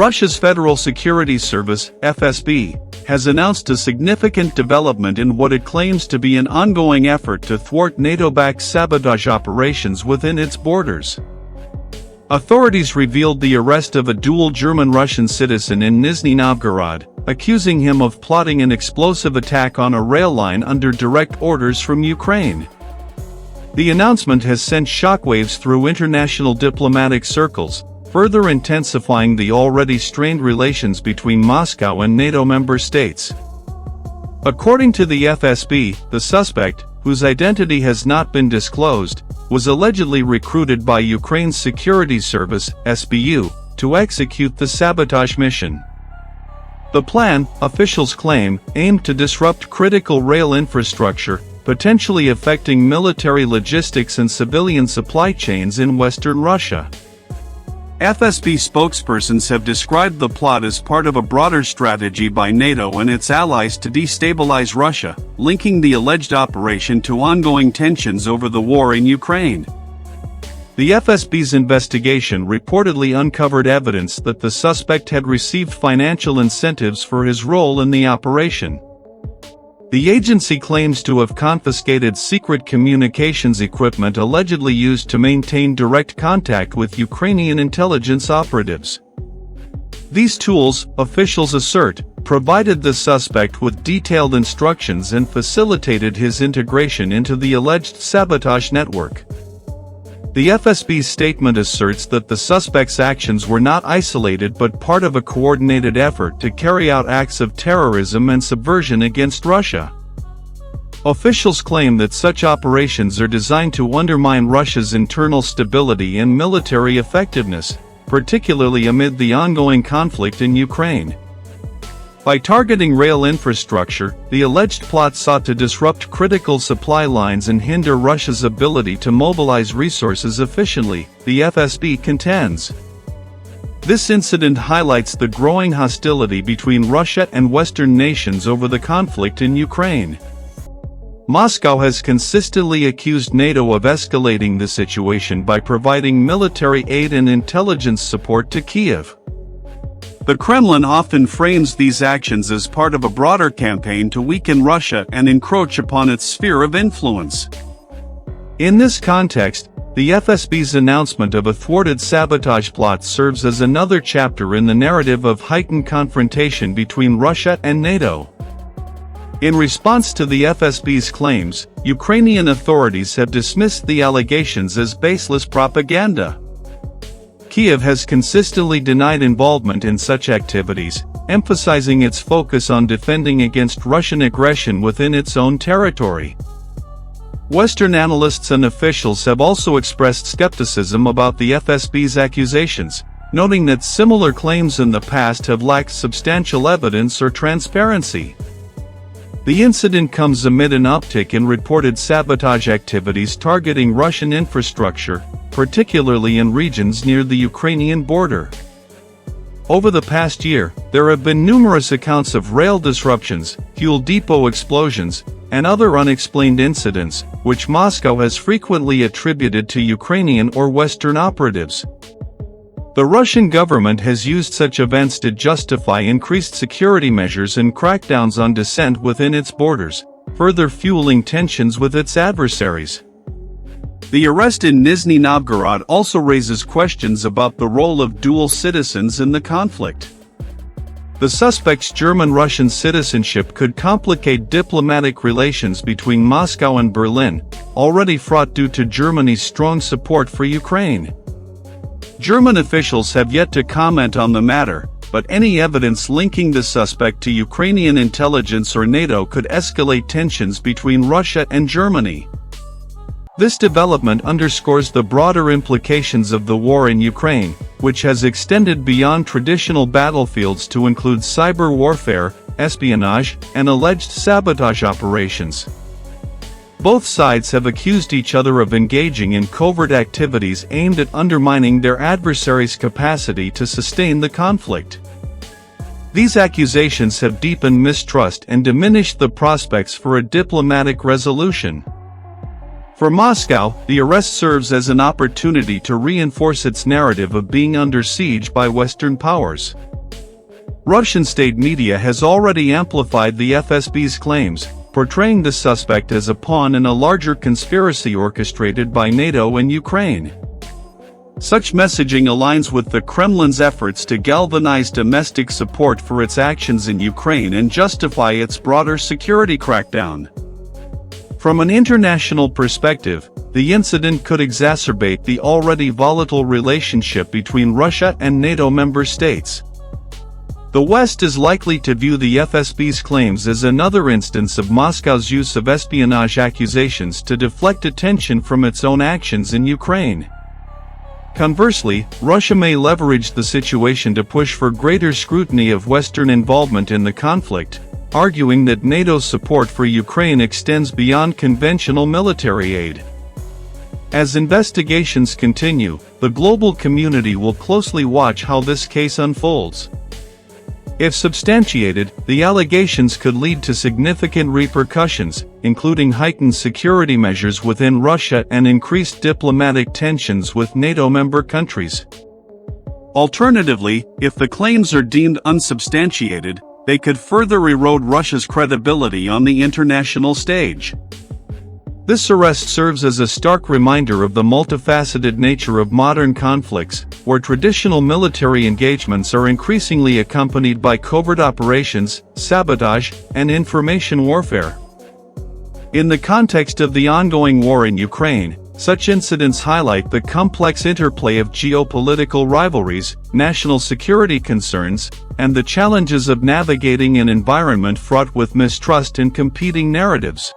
Russia's Federal Securities Service, FSB, has announced a significant development in what it claims to be an ongoing effort to thwart NATO-backed sabotage operations within its borders. Authorities revealed the arrest of a dual German-Russian citizen in Nizhny Novgorod, accusing him of plotting an explosive attack on a rail line under direct orders from Ukraine. The announcement has sent shockwaves through international diplomatic circles, further intensifying the already strained relations between Moscow and NATO member states. According to the FSB, the suspect, whose identity has not been disclosed, was allegedly recruited by Ukraine's Securities Service, SBU, to execute the sabotage mission. The plan, officials claim, aimed to disrupt critical rail infrastructure, potentially affecting military logistics and civilian supply chains in western Russia. FSB spokespersons have described the plot as part of a broader strategy by NATO and its allies to destabilize Russia, linking the alleged operation to ongoing tensions over the war in Ukraine. The FSB's investigation reportedly uncovered evidence that the suspect had received financial incentives for his role in the operation. The agency claims to have confiscated secret communications equipment allegedly used to maintain direct contact with Ukrainian intelligence operatives. These tools, officials assert, provided the suspect with detailed instructions and facilitated his integration into the alleged sabotage network. The FSB's statement asserts that the suspect's actions were not isolated but part of a coordinated effort to carry out acts of terrorism and subversion against Russia. Officials claim that such operations are designed to undermine Russia's internal stability and military effectiveness, particularly amid the ongoing conflict in Ukraine. By targeting rail infrastructure, the alleged plot sought to disrupt critical supply lines and hinder Russia's ability to mobilize resources efficiently, the FSB contends. This incident highlights the growing hostility between Russia and Western nations over the conflict in Ukraine. Moscow has consistently accused NATO of escalating the situation by providing military aid and intelligence support to Kyiv. The Kremlin often frames these actions as part of a broader campaign to weaken Russia and encroach upon its sphere of influence. In this context, the FSB's announcement of a thwarted sabotage plot serves as another chapter in the narrative of heightened confrontation between Russia and NATO. In response to the FSB's claims, Ukrainian authorities have dismissed the allegations as baseless propaganda. Kyiv has consistently denied involvement in such activities, emphasizing its focus on defending against Russian aggression within its own territory. Western analysts and officials have also expressed skepticism about the FSB's accusations, noting that similar claims in the past have lacked substantial evidence or transparency. The incident comes amid an uptick in reported sabotage activities targeting Russian infrastructure, particularly in regions near the Ukrainian border. Over the past year, there have been numerous accounts of rail disruptions, fuel depot explosions, and other unexplained incidents, which Moscow has frequently attributed to Ukrainian or Western operatives. The Russian government has used such events to justify increased security measures and crackdowns on dissent within its borders, further fueling tensions with its adversaries. The arrest in Nizhny Novgorod also raises questions about the role of dual citizens in the conflict. The suspect's German-Russian citizenship could complicate diplomatic relations between Moscow and Berlin, already fraught due to Germany's strong support for Ukraine. German officials have yet to comment on the matter, but any evidence linking the suspect to Ukrainian intelligence or NATO could escalate tensions between Russia and Germany. This development underscores the broader implications of the war in Ukraine, which has extended beyond traditional battlefields to include cyber warfare, espionage, and alleged sabotage operations. Both sides have accused each other of engaging in covert activities aimed at undermining their adversaries' capacity to sustain the conflict. These accusations have deepened mistrust and diminished the prospects for a diplomatic resolution. For Moscow, the arrest serves as an opportunity to reinforce its narrative of being under siege by Western powers. Russian state media has already amplified the FSB's claims, portraying the suspect as a pawn in a larger conspiracy orchestrated by NATO and Ukraine. Such messaging aligns with the Kremlin's efforts to galvanize domestic support for its actions in Ukraine and justify its broader security crackdown. From an international perspective, the incident could exacerbate the already volatile relationship between Russia and NATO member states. The West is likely to view the FSB's claims as another instance of Moscow's use of espionage accusations to deflect attention from its own actions in Ukraine. Conversely, Russia may leverage the situation to push for greater scrutiny of Western involvement in the conflict, arguing that NATO's support for Ukraine extends beyond conventional military aid. As investigations continue, the global community will closely watch how this case unfolds. If substantiated, the allegations could lead to significant repercussions, including heightened security measures within Russia and increased diplomatic tensions with NATO member countries. Alternatively, if the claims are deemed unsubstantiated, they could further erode Russia's credibility on the international stage. This arrest serves as a stark reminder of the multifaceted nature of modern conflicts, where traditional military engagements are increasingly accompanied by covert operations, sabotage, and information warfare. In the context of the ongoing war in Ukraine, such incidents highlight the complex interplay of geopolitical rivalries, national security concerns, and the challenges of navigating an environment fraught with mistrust and competing narratives.